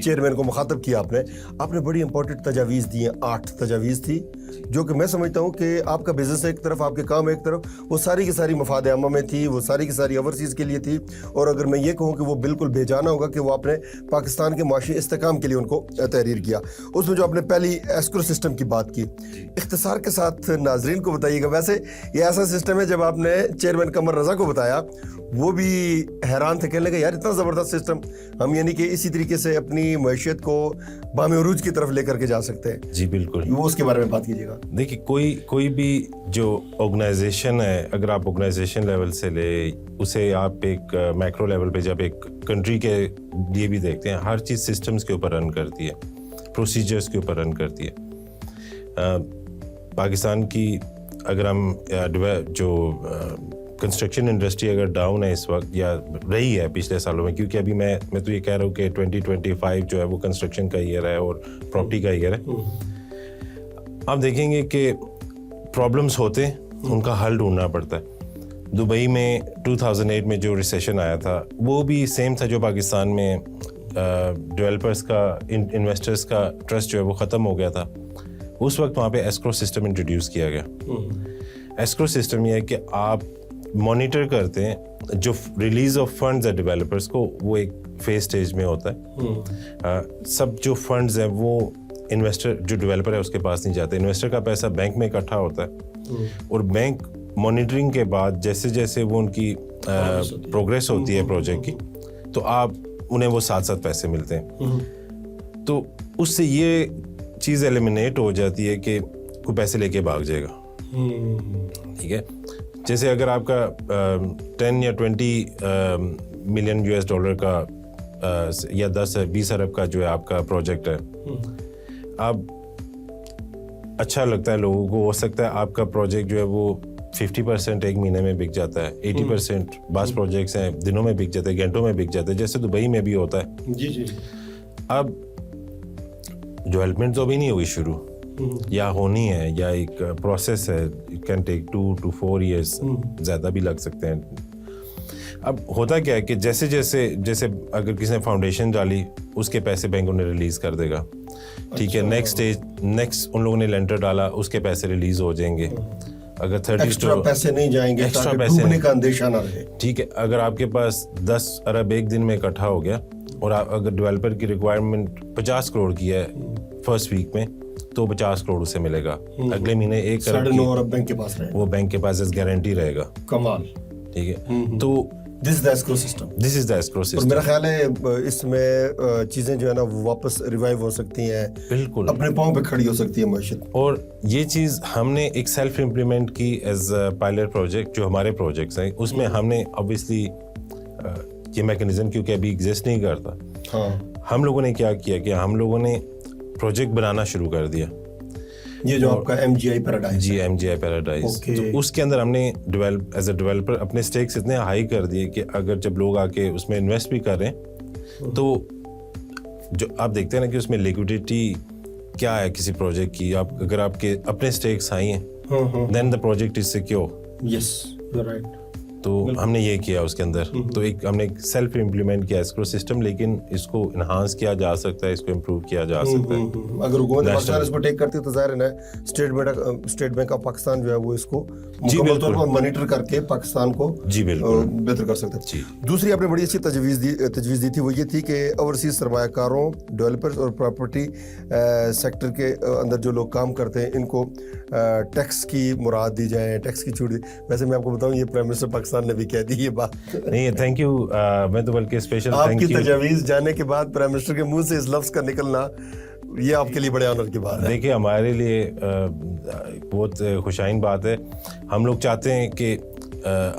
Chairman کو مخاطب کیا آپ نے بڑی امپورٹنٹ تجاویز دی ہیں, 8 تجاویز تھی جو کہ میں سمجھتا ہوں کہ آپ کا بزنس ایک طرف, آپ کے کام ایک طرف, وہ ساری کی ساری مفاد عامہ میں تھی, وہ ساری کی ساری اوورسیز کے لیے تھی, اور اگر میں یہ کہوں کہ وہ بالکل بے جانا ہوگا کہ وہ آپ نے پاکستان کے معاشی استحکام کے لیے ان کو تحریر کیا. اس میں جو آپ نے پہلی ایسکرو سسٹم کی بات کی, اختصار کے ساتھ ناظرین کو بتائیے گا. ویسے یہ ایسا سسٹم ہے, جب آپ نے چیئرمین قمر رضا کو بتایا وہ بھی حیران تھے, کہنے لگے یار اتنا زبردست سسٹم, ہم یعنی کہ اسی طریقے سے اپنی معیشت کو بام عروج کی طرف لے کر کے جا سکتے ہیں. جی بالکل, وہ اس کے بارے میں بات کیجیے گا. دیکھیے کوئی بھی جو آرگنائزیشن ہے, اگر آپ آرگنائزیشن لیول سے لے اسے آپ ایک میکرو لیول پہ جب ایک کنٹری کے لیے بھی دیکھتے ہیں, ہر چیز سسٹمز کے اوپر رن کرتی ہے, پروسیجرز کے اوپر رن کرتی ہے. پاکستان کی اگر ہم جو کنسٹرکشن انڈسٹری اگر ڈاؤن ہے اس وقت یا رہی ہے پچھلے سالوں میں, کیونکہ ابھی میں تو یہ کہہ رہا ہوں کہ 2025 جو ہے وہ کنسٹرکشن کا ایئر ہے اور پراپرٹی کا ایئر ہے. آپ دیکھیں گے کہ پرابلمس ہوتے ہیں, ان کا حل ڈھونڈنا پڑتا ہے. دبئی میں 2008 میں جو ریسیشن آیا تھا وہ بھی سیم تھا جو پاکستان میں ڈیولپرس کا, انویسٹرس کا ٹرسٹ جو ہے وہ ختم ہو گیا تھا. اس وقت وہاں پہ ایسکرو سسٹم انٹروڈیوس کیا گیا. ایسکرو سسٹم یہ ہے کہ آپ مانیٹر کرتے ہیں جو ریلیز آف فنڈز ہے ڈیولپرس کو, وہ ایک فیز سٹیج میں ہوتا ہے. سب جو فنڈز ہیں وہ انویسٹر جو ڈیولپر ہے اس کے پاس نہیں جاتے, انویسٹر کا پیسہ بینک میں اکٹھا ہوتا ہے, اور بینک مانیٹرنگ کے بعد جیسے جیسے وہ ان کی پروگریس ہوتی ہے پروجیکٹ کی, تو آپ انہیں وہ ساتھ ساتھ پیسے ملتے ہیں. تو اس سے یہ چیز ایلیمینیٹ ہو جاتی ہے کہ کوئی پیسے لے کے بھاگ جائے گا. ٹھیک ہے, جیسے اگر آپ کا 10 یا 20 ملین $US کا یا 10-20 ارب کا جو ہے آپ کا پروجیکٹ ہے, اب اچھا لگتا ہے لوگوں کو, ہو سکتا ہے آپ کا پروجیکٹ جو ہے وہ 50% ایک مہینے میں بک جاتا ہے, 80% بعض پروجیکٹس ہیں دنوں میں بک جاتے ہیں, گھنٹوں میں بک جاتے ہیں, جیسے دبئی میں بھی ہوتا ہے. جی. اب ڈیولپمنٹ تو ابھی نہیں ہوئی شروع, یا ہونی ہے, یا ایک پروسیس ہے, it can take 2 to 4 years, زیادہ بھی لگ سکتے ہیں. اب ہوتا کیا ہے کہ جیسے اگر کسی نے فاؤنڈیشن ڈالی, اس کے پیسے بینک انہیں ریلیز کر دے گا. ٹھیک ہے, نیکسٹ ان لوگوں نے لینٹر ڈالا, اس کے پیسے ریلیز ہو جائیں گے. اگر 30 پیسے نہیں جائیں گے تاکہ ڈوبنے کا اندیشہ نہ رہے. ٹھیک ہے, اگر آپ کے پاس 10 ارب ایک دن میں اکٹھا ہو گیا, اور اگر ڈیولپر کی ریکوائرمنٹ 50 کروڑ کی ہے فرسٹ ویک میں, تو 50 کروڑ اسے ملے گا. اگلے مہینے 1 ارب بینک کے پاس رہے, وہ بینک کے پاس گارنٹی رہے گا. کمال. ٹھیک ہے, تو دس از دا ایسکرو سسٹم. میرا خیال ہے اس میں چیزیں جو ہے نا وہ واپس ریوائیو ہو سکتی ہیں, بالکل اپنے پاؤں پہ کھڑی ہو سکتی ہے معیشت. اور یہ چیز ہم نے ایک سیلف امپلیمنٹ کی ایز اے پائلٹ پروجیکٹ. جو ہمارے پروجیکٹس ہیں اس میں ہم نے obviously یہ میکنزم کیونکہ ابھی ایگزسٹ نہیں کرتا, ہم لوگوں نے کیا کیا کہ ہم لوگوں نے پروجیکٹ بنانا شروع کر دیا. یہ جو آپ کا MGI پیراڈائز, جی MGI پیراڈائز, تو اس کے اندر ہم نے ایز اے ڈیولپر اپنے سٹیکس اتنے ہائی کر دیے کہ اگر جب لوگ آ کے اس میں انویسٹ بھی کر رہے ہیں, تو جو آپ دیکھتے ہیں نا کہ اس میں لیکوڈیٹی کیا ہے کسی پروجیکٹ کی, اگر آپ کے اپنے سٹیکس ہائی ہیں then the project is secure. Yes you are right. تو ہم نے یہ کیا اس کے اندر, تو ایک ہم نے سیلف امپلیمنٹ کیا اسکرو سسٹم, لیکن اس کو انہانس کیا جا سکتا ہے, اس کو امپروو کیا جا سکتا ہے. اگر حکومت پاکستان اس کو ٹیک کرتی ہے تو ظاہر ہے اسٹیٹ بینک آف پاکستان جو ہے وہ اس کو مکمل طور پر مانیٹر کر کے پاکستان کو جی بالکل بہتر کر سکتا ہے. دوسری آپ نے بڑی اچھی تجویز دی تھی, وہ یہ تھی کہ اوورسیز سرمایہ کاروں, ڈیولپرز اور پراپرٹی سیکٹر کے اندر جو لوگ کام کرتے ہیں ان کو ٹیکس کی مراد دی جائے, ٹیکس کی چھوٹ دی. ویسے میں آپ کو بتاؤں یہ پرائم منسٹر پاکستان نے بھی کہہ دی یہ بات. نہیں, تھینک یو. میں تو بلکہ اسپیشل آپ کی تجاویز جانے کے بعد پرائم منسٹر کے منہ سے اس لفظ کا نکلنا, یہ آپ کے لیے بڑے آنر کی بات ہے. دیکھیے ہمارے لیے بہت خوشائن بات ہے. ہم لوگ چاہتے ہیں کہ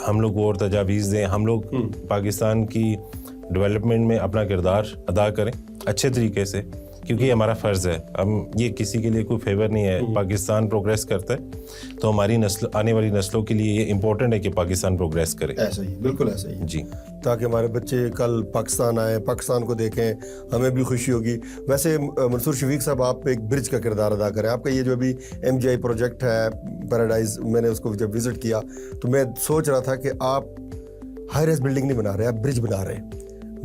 ہم لوگ اور تجاویز دیں, ہم لوگ پاکستان کی ڈیولپمنٹ میں اپنا کردار ادا کریں اچھے طریقے سے, کیونکہ یہ ہمارا فرض ہے. ہم یہ کسی کے لیے کوئی فیور نہیں ہے. پاکستان پروگریس کرتا ہے تو ہماری آنے والی نسلوں کے لیے یہ امپورٹنٹ ہے کہ پاکستان پروگریس کرے. ایسا ہی, بالکل ایسا ہی جی, تاکہ ہمارے بچے کل پاکستان آئیں, پاکستان کو دیکھیں, ہمیں بھی خوشی ہوگی. ویسے منصور شفیق صاحب, آپ ایک برج کا کردار ادا کریں. آپ کا یہ جو ابھی MGI پروجیکٹ ہے پیراڈائز, میں نے اس کو جب وزٹ کیا تو میں سوچ رہا تھا کہ آپ ہائی رائز بلڈنگ نہیں بنا رہے, آپ برج بنا رہے ہیں.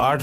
8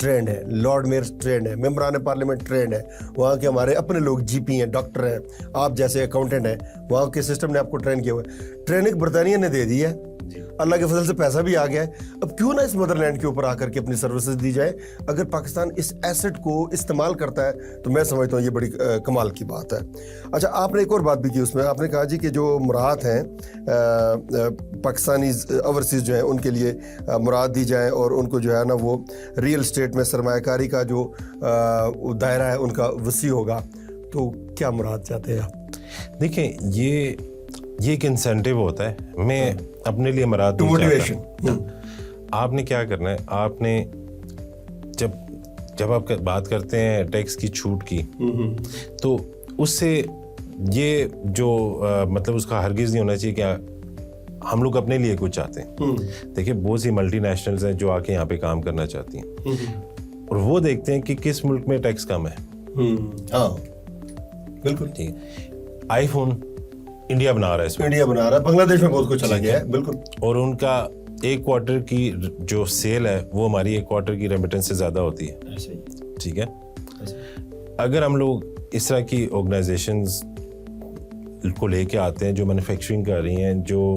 ٹرینڈ ہیں, لارڈ میئر ٹرینڈ ہیں, ممبران پارلیمنٹ ٹرینڈ ہیں, وہاں کے ہمارے اپنے لوگ جی پی ہیں, ڈاکٹر ہیں, آپ جیسے اکاؤنٹنٹ ہیں, وہاں کے سسٹم نے آپ کو ٹرین کیا ہوا ہے. ٹریننگ برطانیہ نے دے دی ہے, اللہ کے فضل سے پیسہ بھی آ گیا ہے. اب کیوں نہ اس مدر لینڈ کے اوپر آ کر کے اپنی سروسز دی جائے. اگر پاکستان اس ایسٹ کو استعمال کرتا ہے تو میں سمجھتا ہوں یہ بڑی کمال کی بات ہے. اچھا, آپ نے ایک اور بات بھی کی اس میں, آپ نے کہا جی کہ جو مراد ہیں پاکستانی اوورسیز جو ہیں ان کے لیے مراد دی جائے اور ان کو جو ہے نا وہ ریئل اسٹیٹ میں سرمایہ کاری کا جو دائرہ ہے ان کا وسیع ہوگا. تو کیا مراد چاہتے ہیں آپ؟ دیکھیں, یہ ایک انسینٹیو ہوتا ہے. میں اپنے لیے مراد آپ نے کیا کرنا ہے, آپ نے جب آپ بات کرتے ہیں ٹیکس کی چھوٹ کی, تو اس سے یہ جو مطلب اس کا ہرگز نہیں ہونا چاہیے کہ ہم لوگ اپنے لیے کچھ چاہتے ہیں. دیکھیں, بہت سی ملٹی نیشنلز ہیں جو آ کے یہاں پہ کام کرنا چاہتی ہیں اور وہ دیکھتے ہیں کہ کس ملک میں ٹیکس کم ہے. ہاں بالکل ٹھیک ہے. آئی فون انڈیا بنا رہا ہے, اس میں انڈیا بنا رہا ہے, بنگلہ دیش میں بہت کچھ چلا گیا ہے. بالکل. اور ان کا ایک کوارٹر کی جو سیل ہے وہ ہماری ایک کوارٹر کی ریمیٹنس سے زیادہ ہوتی ہے. ٹھیک ہے. اگر ہم لوگ اس طرح کی آرگنائزیشنز کو لے کے آتے ہیں جو مینوفیکچرنگ کر رہی ہیں, جو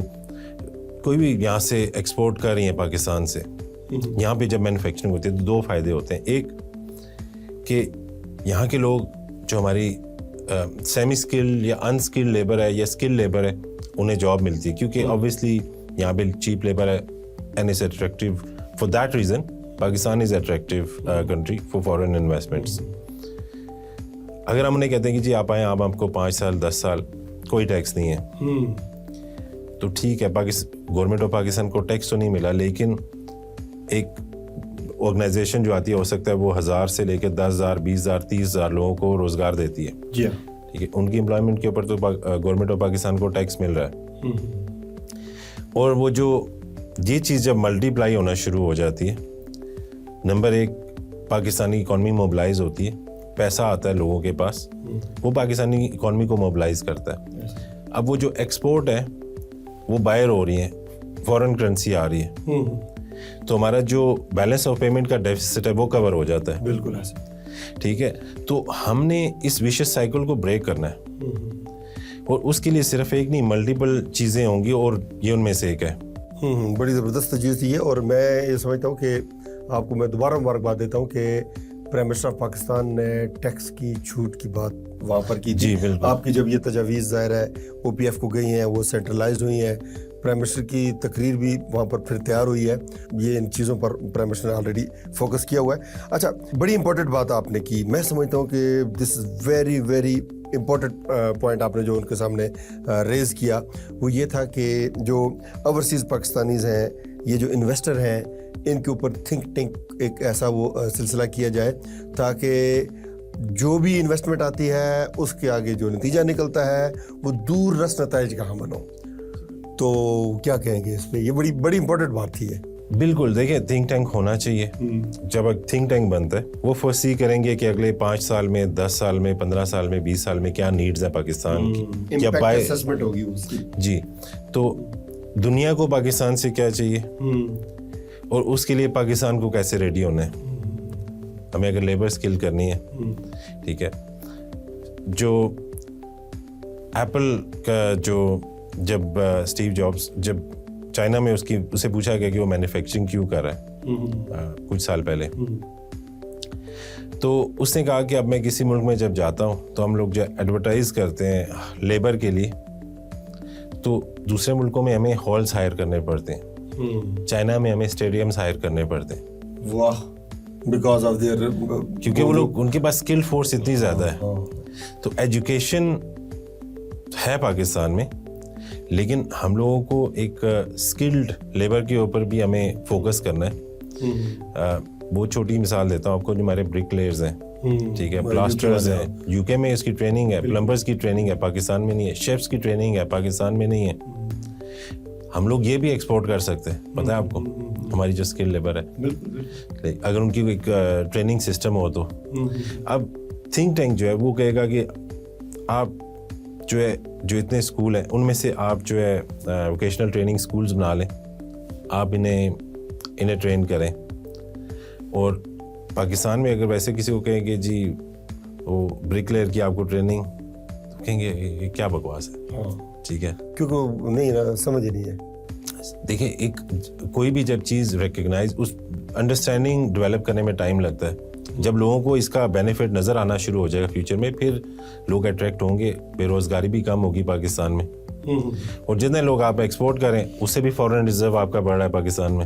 کوئی بھی یہاں سے ایکسپورٹ کر رہی ہیں پاکستان سے, یہاں پہ جب مینوفیکچرنگ ہوتی ہے تو دو فائدے ہوتے ہیں. ایک کہ یہاں کے لوگ جو ہماری سیمی اسکل یا ان اسکل لیبر ہے یا اسکل لیبر ہے انہیں جاب ملتی ہے, کیونکہ آبویسلی یہاں پہ چیپ لیبر ہے and is attractive. For that reason Pakistan is attractive country for foreign investments. اگر ہم انہیں کہتے ہیں کہ جی آپ آئیں, آپ کو 5 سال 10 سال کوئی ٹیکس نہیں ہے, تو ٹھیک ہے, گورنمنٹ آف پاکستان کو ٹیکس تو نہیں ملا, لیکن ایک آرگنائزیشن جو آتی ہے ہو سکتا ہے وہ 1000 سے لے کے 10,000 20,000 30,000 لوگوں کو روزگار دیتی ہے. جی ٹھیک ہے. ان کی امپلائمنٹ کے اوپر تو گورنمنٹ آف پاکستان کو ٹیکس مل رہا ہے. اور وہ جو یہ چیز جب ملٹی پلائی ہونا شروع ہو جاتی ہے, نمبر 1 پاکستانی اکانومی موبلائز ہوتی ہے, پیسہ آتا ہے لوگوں کے پاس, وہ پاکستانی اکانومی کو موبلائز کرتا ہے. اب وہ جو ایکسپورٹ ہے وہ باہر ہو رہی ہیں, فورن کرنسی آ رہی ہے, تو ہمارا جو بیلنس آف پیمنٹ کا ڈیفیسٹ ہے وہ کور ہو جاتا ہے. بالکل ایسے. ٹھیک ہے. تو ہم نے اس ویشس سائیکل کو بریک کرنا ہے, اور اس کے لیے صرف ایک نہیں ملٹیپل چیزیں ہوں گی, اور یہ ان میں سے ایک ہے. بڑی زبردست چیز تھی یہ, اور میں یہ سمجھتا ہوں کہ آپ کو میں دوبارہ مبارکباد دیتا ہوں کہ پرائم منسٹر آف پاکستان نے ٹیکس کی چھوٹ کی بات وہاں پر کی. جی بالکل. آپ کی جب یہ تجاویز ظاہر ہے او پی ایف کو گئی ہیں, وہ سینٹرلائزڈ ہوئی ہیں, پرائم منسٹر کی تقریر بھی وہاں پر پھر تیار ہوئی ہے, یہ ان چیزوں پر پرائم منسٹر نے آلریڈی فوکس کیا ہوا ہے. اچھا, بڑی امپورٹنٹ بات آپ نے کی, میں سمجھتا ہوں کہ this is very very important point آپ نے جو ان کے سامنے ریز کیا, وہ یہ تھا کہ جو اوورسیز پاکستانیز ہیں, یہ جو انویسٹر ہیں, ان کے اوپر تھنک ٹینک ایک ایسا وہ سلسلہ کیا جائے تاکہ جو بھی انویسٹمنٹ آتی ہے اس کے آگے جو نتیجہ نکلتا ہے وہ دور رس نتائج کا حامل ہو. تو کیا کہیں گے اس پہ, یہ بڑی بڑی امپورٹنٹ بات تھی ہے. بالکل. دیکھیں, تھنک ٹینک ہونا چاہیے. جب ایک تھنک ٹینک بنتا ہے وہ فورسی کریں گے کہ اگلے 5 سال میں 10 سال میں 15 سال میں 20 سال میں کیا نیڈز ہیں پاکستان کی, امپیکٹ اسسمنٹ ہوگی اس کی. جی, تو دنیا کو پاکستان سے کیا چاہیے, اور اس کے لیے پاکستان کو کیسے ریڈی ہونا ہے. ہمیں اگر لیبر اسکل کرنی ہے, ٹھیک ہے, جو ایپل کا جو جب اسٹیو جابس جب چائنا میں اسے پوچھا گیا کہ وہ مینوفیکچرنگ کیوں کر رہا ہے کچھ سال پہلے, تو اس نے کہا کہ اب میں کسی ملک میں جب جاتا ہوں تو ہم لوگ جو ایڈورٹائز کرتے ہیں لیبر کے لیے, تو دوسرے ملکوں میں ہمیں ہالس ہائر کرنے پڑتے ہیں, چائنا میں ہمیں اسٹیڈیمس ہائر کرنے پڑتے ہیں. واہ, بیکاز آف دیئر, کیونکہ وہ لوگ ان کے پاس اسکل فورس اتنی زیادہ ہے. تو ایجوکیشن ہے پاکستان میں, لیکن ہم لوگوں کو ایک اسکلڈ لیبر کے اوپر بھی ہمیں فوکس کرنا ہے. بہت چھوٹی مثال دیتا ہوں آپ کو, جو ہمارے برک لیئرز ہیں, ٹھیک ہے, پلاسٹرز ہیں, یو کے میں اس کی ٹریننگ ہے, پلمبرز کی ٹریننگ ہے, پاکستان میں نہیں ہے, شیفس کی ٹریننگ ہے, پاکستان میں نہیں ہے. ہم لوگ یہ بھی ایکسپورٹ کر سکتے ہیں, پتہ ہے آپ کو, ہماری جو اسکل لیبر ہے, اگر ان کی کوئی ٹریننگ سسٹم ہو تو. اب تھنک ٹینک جو ہے وہ کہے گا کہ آپ جو ہے جو اتنے اسکول ہیں ان میں سے آپ جو ہے ووکیشنل ٹریننگ اسکولز بنا لیں, آپ انہیں ٹرین کریں, اور پاکستان میں اگر ویسے کسی کو کہیں کہ جی وہ بریک لیئر کی آپ کو ٹریننگ، تو کہیں گے یہ کیا بکواس ہے. ٹھیک ہے، کیونکہ نہیں نا سمجھ ہی نہیں ہے. دیکھیں ایک کوئی بھی جب چیز ریکگنائز، اس انڈرسٹینڈنگ ڈیولپ کرنے میں ٹائم لگتا ہے. جب لوگوں کو اس کا بینیفٹ نظر آنا شروع ہو جائے گا فیوچر میں، پھر لوگ اٹریکٹ ہوں گے، بے روزگاری بھی کم ہوگی پاکستان میں، اور جتنے لوگ آپ ایکسپورٹ کریں اس سے بھی فورن ریزرو آپ کا بڑھ رہا ہے پاکستان میں.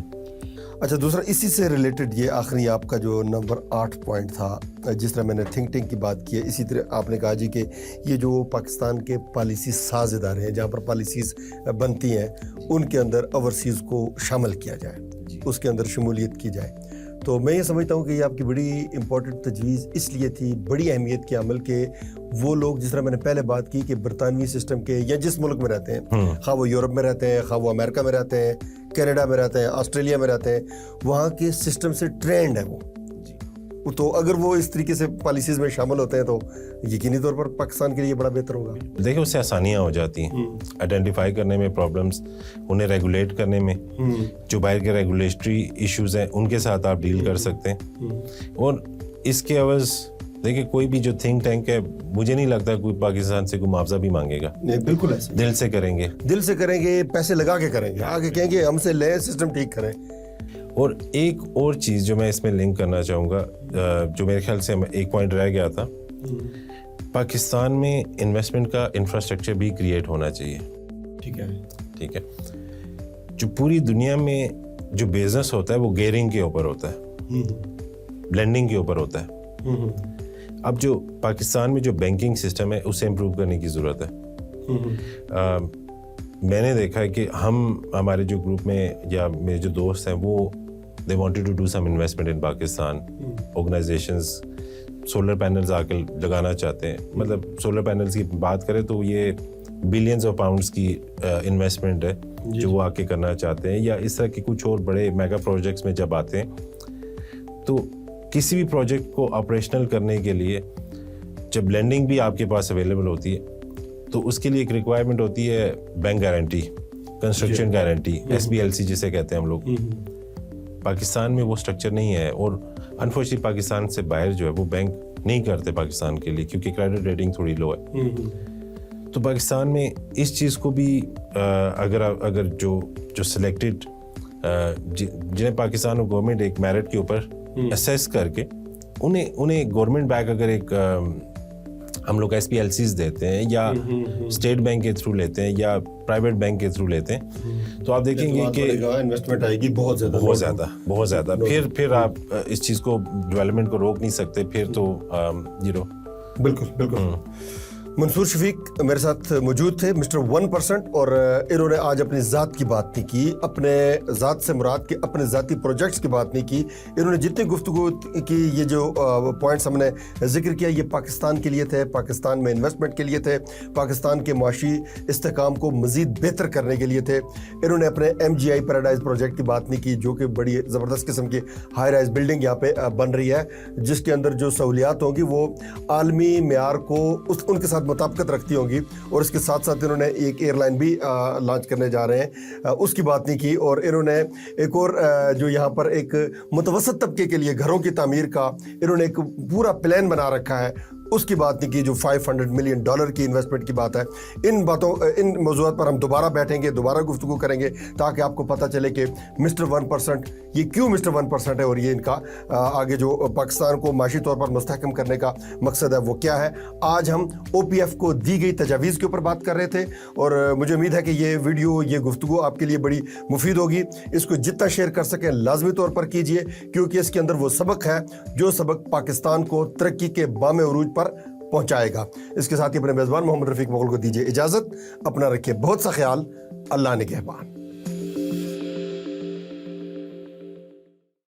اچھا، دوسرا اسی سے ریلیٹڈ یہ آخری آپ کا جو نمبر 8 پوائنٹ تھا، جس طرح میں نے تھنک ٹینک کی بات کی ہے، اسی طرح آپ نے کہا جی کہ یہ جو پاکستان کے پالیسی ساز ادارے ہیں جہاں پر پالیسیز بنتی ہیں ان کے اندر اوورسیز کو شامل کیا جائے، اس کے اندر شمولیت کی جائے. تو میں یہ سمجھتا ہوں کہ یہ آپ کی بڑی امپورٹنٹ تجویز اس لیے تھی، بڑی اہمیت کے عمل کے وہ لوگ، جس طرح میں نے پہلے بات کی کہ برطانوی سسٹم کے یا جس ملک میں رہتے ہیں، خواہ وہ یورپ میں رہتے ہیں، خواہ وہ امریکہ میں رہتے ہیں، کینیڈا میں رہتے ہیں، آسٹریلیا میں رہتے ہیں، وہاں کے سسٹم سے ٹرینڈ ہے وہ. تو اگر وہ اس طریقے سے پالیسیز میں شامل ہوتے ہیں تو یقینی طور پر پاکستان کے لیے بڑا بہتر ہوگا. دیکھیں اس سے آسانیاں ہو جاتی ہیں آئیڈینٹیفائی کرنے میں پرابلمس، انہیں ریگولیٹ کرنے میں. جو باہر کے ریگولیٹری ایشوز ہیں ان کے ساتھ آپ ڈیل کر سکتے ہیں. اور اس کے عوض دیکھیں کوئی بھی جو تھنک ٹینک ہے، مجھے نہیں لگتا کوئی پاکستان سے کوئی معاوضہ بھی مانگے گا. بالکل ایسے دل سے کریں گے، دل سے کریں گے، پیسے لگا کے کریں گے، آگے کہیں گے ہم سے لیں، سسٹم ٹھیک کریں. اور ایک اور چیز جو میں اس میں لنک کرنا چاہوں گا، جو میرے خیال سے ایک پوائنٹ رہ گیا تھا، پاکستان میں انویسٹمنٹ کا انفراسٹرکچر بھی کریٹ ہونا چاہیے. ٹھیک ہے. جو پوری دنیا میں جو بزنس ہوتا ہے وہ گیئرنگ کے اوپر ہوتا ہے، لینڈنگ کے اوپر ہوتا ہے. اب جو پاکستان میں جو بینکنگ سسٹم ہے اسے امپروو کرنے کی ضرورت ہے. میں نے دیکھا ہے کہ ہمارے جو گروپ میں یا میرے جو دوست ہیں وہ they wanted to do some investment in Pakistan. Organisations solar panels آ کے لگانا چاہتے ہیں. مطلب سولر پینلز کی بات کریں تو یہ بلینز آف پاؤنڈس کی انویسٹمنٹ ہے جو وہ آ کے کرنا چاہتے ہیں. یا اس طرح کے کچھ اور بڑے میگا پروجیکٹس میں جب آتے ہیں تو کسی بھی پروجیکٹ کو آپریشنل کرنے کے لیے جب لینڈنگ بھی آپ کے پاس اویلیبل ہوتی ہے تو اس کے لیے ایک ریکوائرمنٹ ہوتی ہے bank guarantee, construction guarantee, SBLC جسے کہتے ہیں ہم لوگ. پاکستان میں وہ اسٹرکچر نہیں ہے، اور انفارچونیٹلی پاکستان سے باہر جو ہے وہ بینک نہیں کرتے پاکستان کے لیے کیونکہ کریڈٹ ریٹنگ تھوڑی لو ہے. تو پاکستان میں اس چیز کو بھی اگر جو سلیکٹڈ جنہیں پاکستان اور گورنمنٹ ایک میرٹ کے اوپر اسیس کر کے انہیں گورنمنٹ بیک اگر ایک ہم لوگ SPLCs دیتے ہیں یا اسٹیٹ بینک کے تھرو لیتے ہیں یا پرائیویٹ بینک کے تھرو لیتے ہیں تو آپ دیکھیں گے کہ انویسٹمنٹ آئے گی بہت زیادہ. پھر آپ اس چیز کو ڈیولپمنٹ کو روک نہیں سکتے. پھر تو بالکل. منصور شفیق میرے ساتھ موجود تھے، مسٹر 1%، اور انہوں نے آج اپنی ذات کی بات نہیں کی، اپنے ذات سے مراد کے اپنے ذاتی پروجیکٹس کی بات نہیں کی. انہوں نے جتنی گفتگو کی، یہ جو پوائنٹس ہم نے ذکر کیا، یہ پاکستان کے لیے تھے، پاکستان میں انویسٹمنٹ کے لیے تھے، پاکستان کے معاشی استحکام کو مزید بہتر کرنے کے لیے تھے. انہوں نے اپنے MGI پیراڈائز پروجیکٹ کی بات نہیں کی جو کہ بڑی زبردست قسم کی ہائی رائز بلڈنگ یہاں پہ بن رہی ہے، جس کے اندر جو سہولیات ہوں گی وہ عالمی معیار کو ان کے ساتھ مطابقت رکھتی ہوں گی. اور اس کے ساتھ ساتھ انہوں نے ایک ایئر لائن بھی لانچ کرنے جا رہے ہیں، اس کی بات نہیں کی. اور انہوں نے ایک اور جو یہاں پر ایک متوسط طبقے کے لیے گھروں کی تعمیر کا انہوں نے ایک پورا پلان بنا رکھا ہے، اس کی بات نہیں کی جو $500 ملین کی انویسٹمنٹ کی بات ہے. ان موضوعات پر ہم دوبارہ بیٹھیں گے، دوبارہ گفتگو کریں گے تاکہ آپ کو پتہ چلے کہ مسٹر 1% یہ کیوں مسٹر 1% ہے، اور یہ ان کا آگے جو پاکستان کو معاشی طور پر مستحکم کرنے کا مقصد ہے وہ کیا ہے. آج ہم OPF کو دی گئی تجاویز کے اوپر بات کر رہے تھے، اور مجھے امید ہے کہ یہ ویڈیو، یہ گفتگو آپ کے لیے بڑی مفید ہوگی. اس کو جتنا شیئر کر سکیں لازمی طور پر کیجیے، کیونکہ اس کے اندر وہ سبق ہے جو سبق پاکستان کو ترقی کے بام عروج پر پہنچائے گا. اس کے ساتھ ہی اپنے میزبان محمد رفیق مغل کو دیجیے اجازت. اپنا رکھیے بہت سا خیال. اللہ نگہبان.